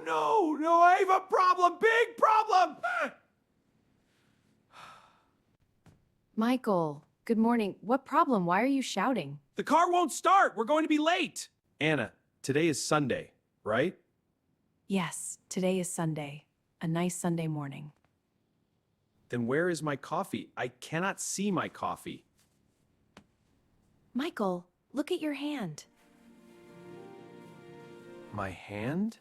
no, I have a problem, big problem! Michael, good morning. What problem? Why are you shouting? The car won't start, we're going to be late! Anna, today is Sunday, right? Yes, today is Sunday. A nice Sunday morning. Then where is my coffee? I cannot see my coffee. Michael, look at your hand. My hand?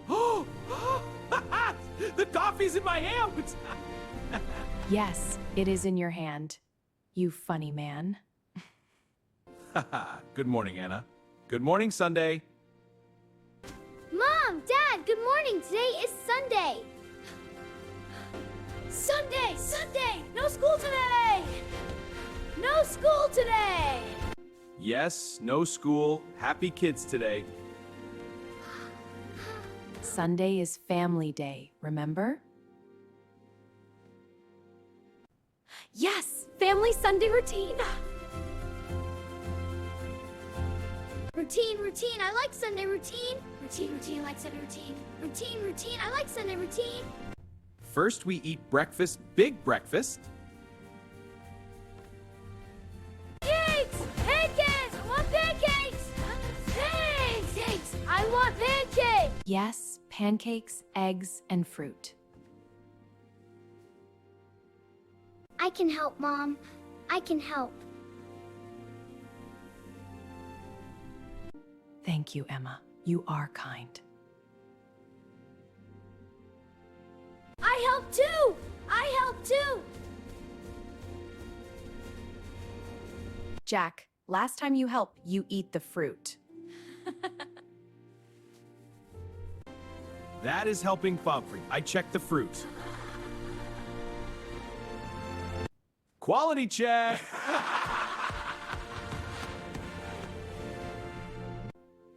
Oh! The coffee's in my hand! Yes, it is in your hand. You funny man. Good morning, Anna. Good morning, Sunday. Mom, Dad, good morning. Today is Sunday. Sunday! No school today! No school today! Yes, no school. Happy kids today. Sunday is family day, remember? Yes, family Sunday routine. Routine. I like Sunday routine. Routine, I like Sunday routine. Routine, I like Sunday routine. First, we eat breakfast, big breakfast. Pancakes! I want pancakes! Pancakes! I want pancakes! Yes, pancakes, eggs, and fruit. I can help, Mom. I can help. Thank you, Emma. You are kind. I help too! Jack, last time you help, you eat the fruit. That is helping Fabry. I checked the fruit. Quality check!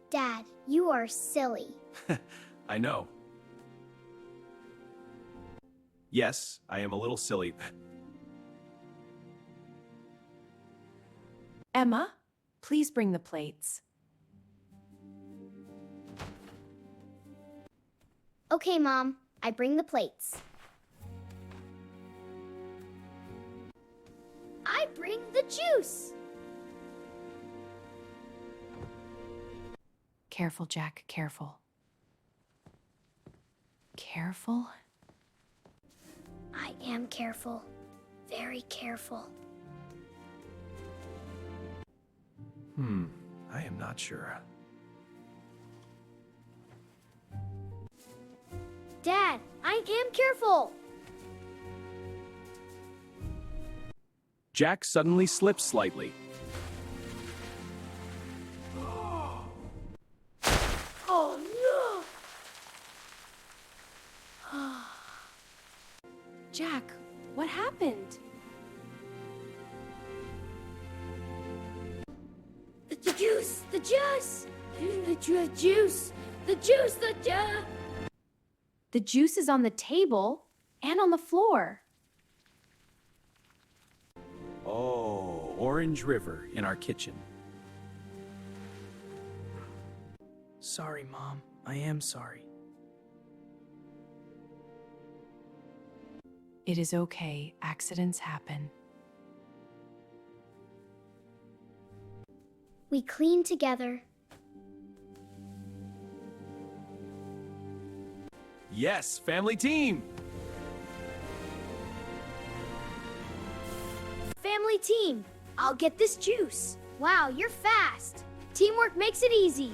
Dad, you are silly. I know. Yes, I am a little silly. Emma, please bring the plates. Okay, Mom. I bring the plates. I bring the juice. Careful, Jack, careful. Careful? I am careful. Very careful. I am not sure. Dad, I am careful. Jack suddenly slips slightly. Oh no! Jack, what happened? The juice! The juice! The juice! The juice! The juice! The juice is on the table and on the floor. Oh, Orange River in our kitchen. Sorry, Mom. I am sorry. It is okay. Accidents happen. We clean together. Yes, family team! Family team. I'll get this juice. Wow, you're fast. Teamwork makes it easy.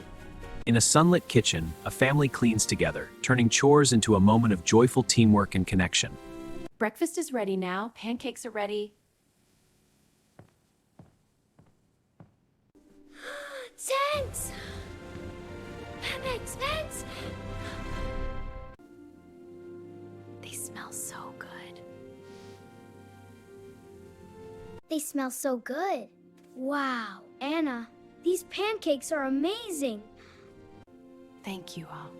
In a sunlit kitchen, a family cleans together, turning chores into a moment of joyful teamwork and connection. Breakfast is ready now. Pancakes are ready. Thanks! Thanks! They smell so good. They smell so good. Wow, Anna, these pancakes are amazing. Thank you all.